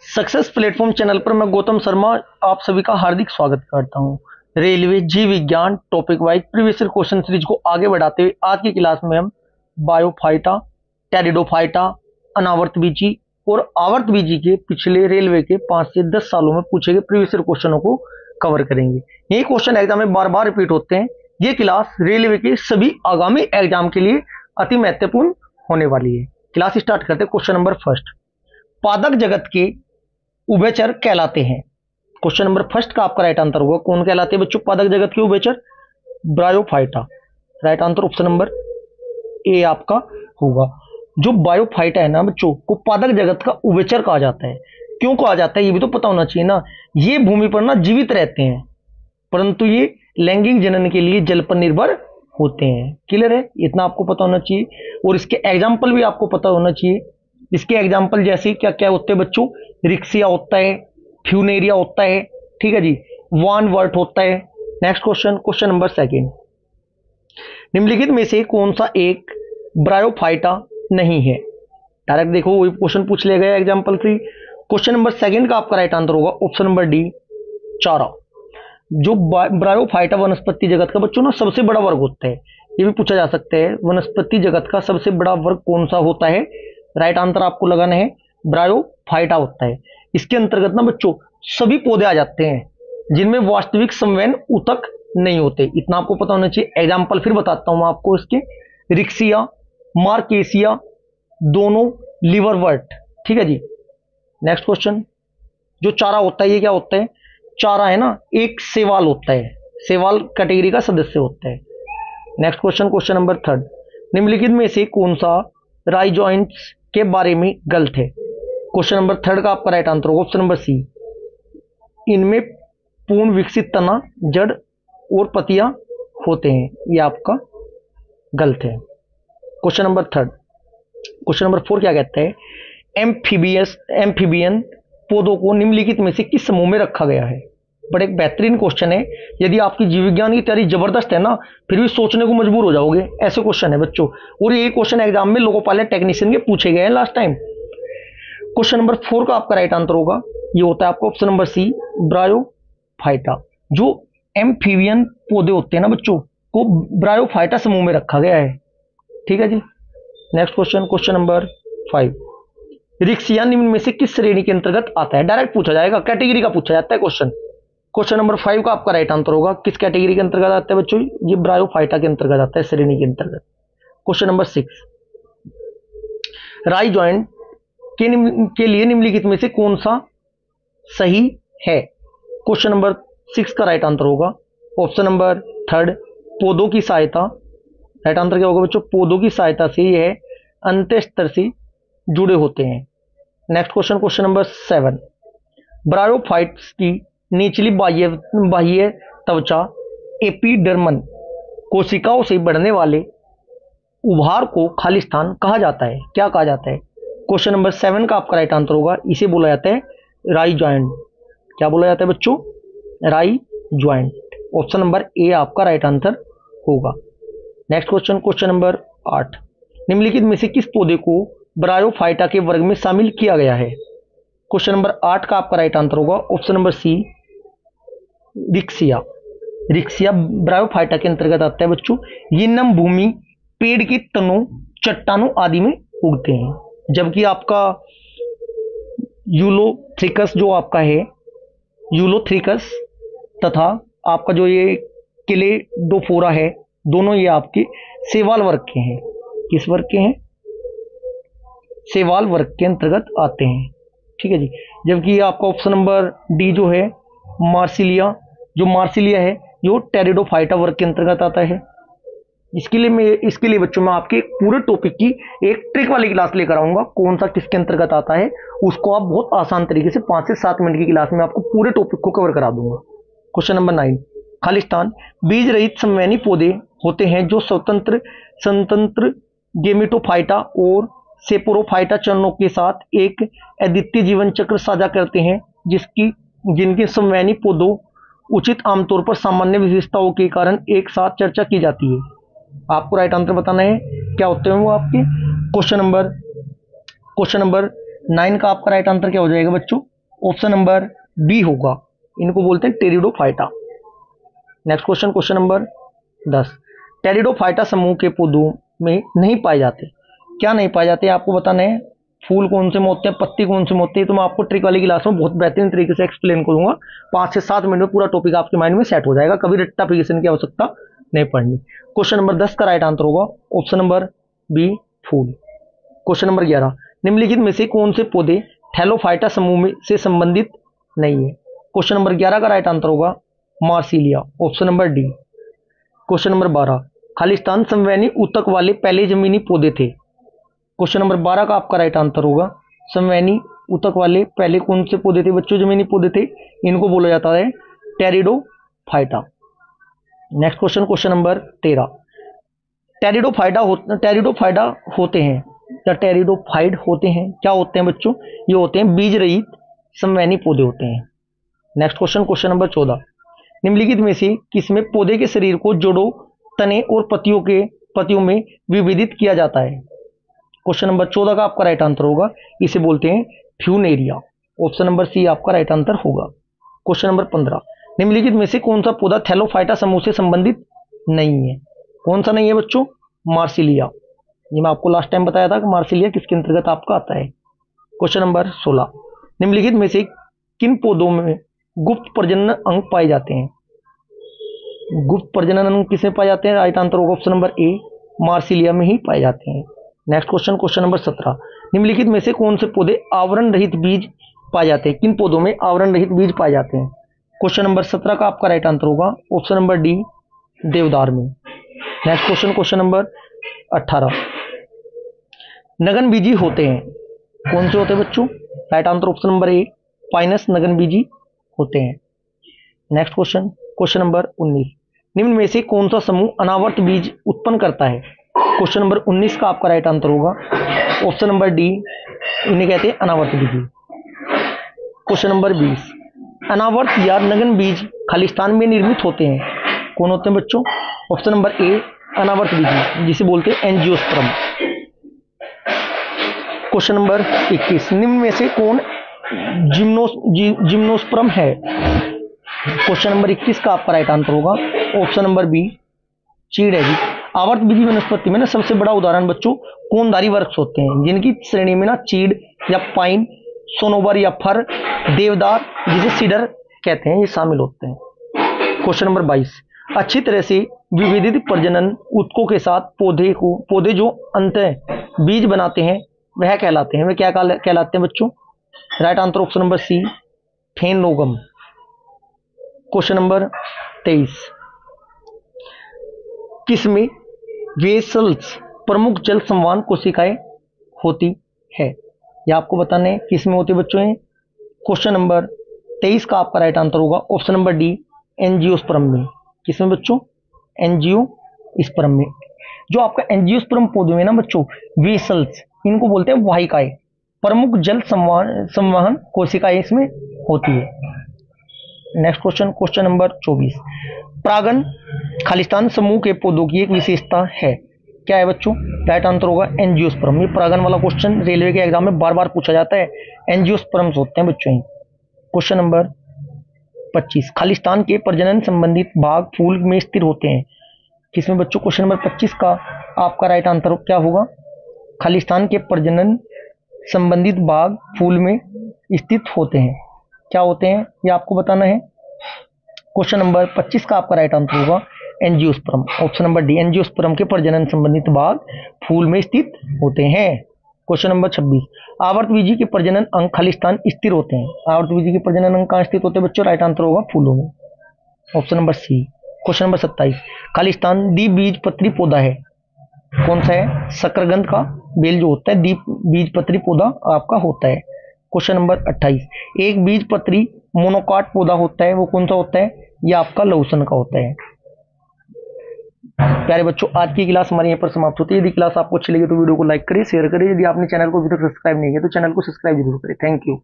Success platform channel पर मैं गौतम शर्मा आप सभी का हार्दिक स्वागत करता हूं। रेलवे जीव विज्ञान topic wise previous question series को आगे बढ़ाते हुए आज की क्लास में हम बायोफाइटा, टेरिडोफाइटा, अनावर्त बीजी और आवर्त बीजी के पिछले रेलवे के 5 से 10 सालों में पूछे गए प्रीवियस क्वेश्चनों को कवर करेंगे। ये क्वेश्चन एग्जाम में बार बार रिपीट होते हैं। ये क्लास रेलवे के सभी आगामी एग्जाम के लिए अति महत्वपूर्ण होने वाली है। क्लास स्टार्ट करते हैं। क्वेश्चन नंबर फर्स्ट, पादप जगत के उभयचर कहलाते हैं। क्वेश्चन नंबर फर्स्ट का आपका राइट आंसर होगा कौन कहलाते हैं बच्चों? पादप जगत के उभयचर bryophyta. Right answer option number ए आपका होगा। जो बायोफाइटा है ना बच्चों, को पादप जगत का उभयचर कहा जाता है। क्यों कहा जाता है ये भी तो पता होना चाहिए ना। ये भूमि पर ना जीवित रहते हैं, परंतु ये लैंगिक जनन के लिए जल पर निर्भर होते हैं। क्लियर है? इतना आपको पता होना चाहिए और इसके एग्जाम्पल भी आपको पता होना चाहिए। इसके एग्जाम्पल जैसे क्या क्या होते हैं बच्चों? रिक्सिया होता है, फ्यूनेरिया होता है, ठीक है जी, वान वर्ट होता है। Next question, question number second, निम्नलिखित में से कौन सा एक ब्रायोफाइटा नहीं है? डायरेक्ट देखो वही क्वेश्चन पूछ लिया गया example free. Question number second का आपका राइट आंसर होगा ऑप्शन नंबर डी, चारा। जो ब्रायोफाइटा वनस्पति जगत का बच्चों ना सबसे बड़ा वर्ग होता है। ये भी पूछा जा सकता है वनस्पति जगत का सबसे बड़ा वर्ग कौन सा होता है? राइट आंसर आपको लगाना है ब्रायोफाइटा होता है। इसके अंतर्गत ना बच्चों सभी पौधे आ जाते हैं जिनमें वास्तविक संवहन ऊतक नहीं होते। इतना आपको पता होना चाहिए। एग्जाम्पल फिर बताता हूं आपको इसके। रिक्सिया, मार्केसिया, दोनों लिवरवर्ट, ठीक है जी। नेक्स्ट क्वेश्चन, जो चारा होता है ये क्या होता है? चारा है ना एक सेवाल होता है, सेवाल कैटेगरी का सदस्य होता है। Next question, question number third, निम्नलिखित में से कौन सा राइजोइंट्स के बारे में गलत है? क्वेश्चन नंबर थर्ड का आपका राइट आंसर होगा ऑप्शन नंबर सी, इनमें पूर्ण विकसित तना, जड़ और पत्तियां होते हैं। ये आपका गलत है। Question number third, question number four क्या कहता है? एम्फीबियन पौधों को निम्नलिखित में से किस समूह में रखा गया है? बड़ा एक बेहतरीन क्वेश्चन है। यदि आपकी जीव विज्ञान की तैयारी जबरदस्त है ना, फिर भी सोचने को मजबूर हो जाओगे। ऐसे क्वेश्चन है बच्चों, और ये क्वेश्चन एग्जाम में लोको पायलट टेक्नीशियन के पूछे गए हैं last time. Question number four का आपका राइट आंसर होगा, ये होता है आपका ऑप्शन नंबर सी, ब्रायोफाइटा। जो एम्फीबियन पौधे होते हैं ना बच्चों, को ब्रायोफाइटा समूह में रखा गया है, ठीक है जी। नेक्स्ट क्वेश्चन, क्वेश्चन नंबर 5, रिक्सिया निम्न में से किस श्रेणी के अंतर्गत आता है? डायरेक्ट पूछा जाएगा, कैटेगरी का पूछा जाता है क्वेश्चन। क्वेश्चन नंबर 5 का आपका राइट आंसर होगा किस कैटेगरी के अंतर्गत आता है बच्चों? ये ब्रायोफाइटा के अंतर्गत आता है, श्रेणी के अंतर्गत। क्वेश्चन नंबर 6, राइजोइंट के लिए निम्नलिखित में से कौन सा सही है? क्वेश्चन नंबर 6 का राइट आंसर होगा ऑप्शन नंबर थर्ड, पौधों की सहायता। राइट आंसर क्या होगा बच्चों? पौधों की सहायता से यह अंतःस्तर से जुड़े होते हैं। Next question, question number 7, bryophytes की निचली बाह्य त्वचा एपिडर्मन कोशिकाओं से बढ़ने वाले उभार को खालिस्तान कहा जाता है। क्या कहा जाता है? क्वेश्चन नंबर 7 का आपका राइट आंसर होगा, इसे बोला जाता है राइजॉइंट। क्या बोला जाता है बच्चों? राइजॉइंट। ऑप्शन नंबर ए आपका राइट आंसर होगा। नेक्स्ट क्वेश्चन, क्वेश्चन नंबर 8, निम्नलिखित में से किस पौधे को ब्रायोफाइटा के वर्ग में शामिल किया गया है? क्वेश्चन नंबर 8 का आपका राइट आंसर होगा option number C, Riccia. Riccia Bryophyta के अंतर्गत आता है बच्चों। ये नम भूमि, पेड़ के तनों, चट्टानों आदि में उगते हैं, जबकि आपका यूलोथ्रिकस जो आपका है, यूलोथ्रिकस तथा आपका जो ये किलेडोफोरा है, दोनों ये आपके सेवाल वर्ग के हैं। किस वर्ग के हैं? सेवाल वर्ग के अंतर्गत आते हैं, ठीक है जी। जबकि आपका ऑप्शन नंबर डी जो है मार्सिलिया, जो मार्सिलिया है जो टेरिडोफाइटा वर्ग के अंतर्गत आता है। इसके लिए बच्चों मैं आपके पूरे टॉपिक की एक ट्रिक वाली क्लास लेकर आऊंगा, कौन सा किसके अंतर्गत आता है उसको आप बहुत आसान तरीके से 5 से 7 मिनट की क्लास में आपको पूरे टॉपिक को कवर करा दूंगा। क्वेश्चन नंबर 9, खालिस्तान बीज रहित संवहनी पौधे होते हैं जो स्वतंत्र गेमेटोफाइटा और सेपोरोफाइटा चरणों के साथ एक अद्वितीय जीवन चक्र साझा करते हैं, जिनके संवहनी पौधों उचित आमतौर पर सामान्य विशेषताओं के कारण एक साथ चर्चा की जाती है। आपको राइट आंसर बताना है क्या होते हैं वो आपके। क्वेश्चन नंबर 9 का आपका राइट आंसर क्या हो जाएगा बच्चों? ऑप्शन नंबर बी होगा, इनको बोलते हैं pteridophyta. Next question, question number 10, pteridophyta समूह के पौधों में नहीं पाए जाते। क्या नहीं पाए जाते आपको बताना है। फूल कौन से में होते हैं, पत्ती कौन से में होती है, तो मैं आपको ट्रिक वाली क्लास में बहुत बेहतरीन तरीके से एक्सप्लेन करूंगा। 5 से 7 मिनट में पूरा टॉपिक आपके माइंड में सेट हो जाएगा, कभी रट्टाफिकेशन की आवश्यकता नहीं पड़नी। क्वेश्चन नंबर 10 का राइट आंसर होगा ऑप्शन नंबर बी, फूल। क्वेश्चन नंबर 11, निम्नलिखित में से कौन से पौधे थैलोफाइटा समूह में से संबंधित नहीं है। क्वेश्चन नंबर 11 का राइट आंसर होगा Marsilea, option number D. Question number 12, खालिस्तान समवैनी ऊतक वाले पहले जमीनी पौधे थे। क्वेश्चन नंबर 12 का आपका राइट आंसर होगा समवैनी ऊतक वाले पहले कौन से पौधे थे बच्चों, जमीनी पौधे थे, इनको बोला जाता है pteridophyta. Next question, question number 13, pteridophyta होते हैं या टेरिडोफाइड होते हैं, क्या होते हैं बच्चों, ये होते हैं बीज रहित समवैनी पौधे होते हैं। नेक्स्ट क्वेश्चन, क्वेश्चन नंबर 14, निम्नलिखित में से किसमें पौधे के शरीर को जड़ों, तने और पत्तियों में विभेदित किया जाता है। क्वेश्चन नंबर 14 का आपका राइट आंसर होगा, इसे बोलते हैं फ्यूनेरिया, ऑप्शन नंबर सी आपका राइट आंसर होगा। क्वेश्चन नंबर 15, निम्नलिखित में से कौन सा पौधा थैलोफाइटा समूह से संबंधित नहीं है। कौन सा नहीं है बच्चों, मार्सिलिया। ये मैं आपको लास्ट टाइम बताया था कि मार्सिलिया किसके अंतर्गत आपका आता है। क्वेश्चन नंबर 16, निम्नलिखित में से किन पौधों में गुप्त प्रजनन अंग पाए जाते हैं। गुप्त प्रजनन अंग किसमें पाए जाते हैं, राइट आंसर होगा ऑप्शन नंबर ए, मार्सिलिया में ही पाए जाते हैं। नेक्स्ट क्वेश्चन, क्वेश्चन नंबर 17, निम्नलिखित में से कौन से पौधे आवरण रहित बीज पाए जाते हैं, किन पौधों में आवरण रहित बीज पाए जाते हैं। क्वेश्चन नंबर 17 का आपका राइट आंसर होगा ऑप्शन नंबर डी, देवदार में। नेक्स्ट क्वेश्चन, क्वेश्चन नंबर 18, नगन बीजी होते हैं, कौन से होते हैं बच्चों, right answer option number A, Pinus नगन बीजी होते हैं। नेक्स्ट क्वेश्चन, क्वेश्चन नंबर 19, निम्न में से कौन सा समूह अनावर्त बीज उत्पन्न करता है। क्वेश्चन नंबर 19 का आपका राइट आंसर होगा ऑप्शन नंबर डी, इन्हें कहते हैं अनावर्त बीज। क्वेश्चन नंबर 20, अनावर्त या नगन बीज खालिस्तान में निर्मित होते हैं, कौन होते हैं बच्चों, ऑप्शन नंबर ए, अनावर्त बीज, जिसे बोलते हैं एंजियोस्पर्म। क्वेश्चन नंबर 21, निम्न में से कौन जिम्नोस्पर्म है। क्वेश्चन नंबर 21 का आपका राइट आंसर होगा ऑप्शन नंबर बी, चीड़ है जी। आवर्त बीजी वनस्पति में ना सबसे बड़ा उदाहरण बच्चों कोनधारी वृक्ष होते हैं, जिनकी श्रेणी में ना चीड़ या पाइन, सोनोबर या फर, देवदार जिसे सीडर कहते हैं, ये शामिल होते हैं। क्वेश्चन नंबर 22, अच्छी तरह से विविधित प्रजनन ऊतकों के साथ पौधे जो अंतः बीज बनाते हैं वह कहलाते हैं, वे क्या कहलाते हैं बच्चों, right answer option number C, phanerogam. Question number 23, किसमें वेसल्स प्रमुख जल संवहन कोशिकाएं होती है, यह आपको बताना है किसमें होती है बच्चों। क्वेश्चन नंबर 23 का आपका राइट आंसर होगा ऑप्शन नंबर डी, एंजियोस्पर्म में। किसमें बच्चों, एंजियोस्पर्म में। जो आपका एंजियोस्पर्म पौधे में ना बच्चों वेसल्स, इनको बोलते हैं वाहिकाएं, प्रमुख जल संवहन कोशिकाएं इसमें होती है। नेक्स्ट क्वेश्चन, क्वेश्चन नंबर 24, परागन खालिस्तान समूह के पौधों की एक विशेषता है, क्या है बच्चों, राइट आंसर होगा एंजियोस्पर्म। ये परागन वाला क्वेश्चन रेलवे के एग्जाम में बार बार पूछा जाता है, एंजियोस्पर्म्स होते हैं बच्चों। क्वेश्चन नंबर 25, खालिस्तान के प्रजनन संबंधित भाग फूल में स्थिर होते हैं, किसमें बच्चों। क्वेश्चन नंबर 25 का आपका राइट आंसर क्या होगा, खालिस्तान के प्रजनन संबंधित भाग फूल में स्थित होते हैं, क्या होते हैं ये आपको बताना है। क्वेश्चन नंबर 25 का आपका राइट आंसर होगा angiosperm, option number D, angiosperm के प्रजनन संबंधित भाग फूल में स्थित होते हैं। क्वेश्चन नंबर 26, आवर्तबीजी के प्रजनन अंग खालिस्तान स्थिर होते हैं, आवर्तबीजी के प्रजनन अंग कहाँ स्थित होते हैं बच्चों, राइट आंसर होगा फूलों में, option number C. Question number 27, खालिस्तान द्विबीजपत्री पौधा है, कौन सा है, शकरकंद का बेल जो होता है द्विबीजपत्री पौधा आपका होता है। क्वेश्चन नंबर 28, एक बीजपत्री मोनोकाट पौधा होता है, वो कौन सा होता है, ये आपका लहसुन का होता है। प्यारे बच्चों, आज की क्लास हमारे यहाँ पर समाप्त होती है। यदि क्लास आपको अच्छी लगी तो वीडियो को लाइक करिए, शेयर करिए। यदि आपने चैनल को अभी तक सब्सक्राइब नहीं किया तो चैनल को सब्सक्राइब जरूर करें। Thank you.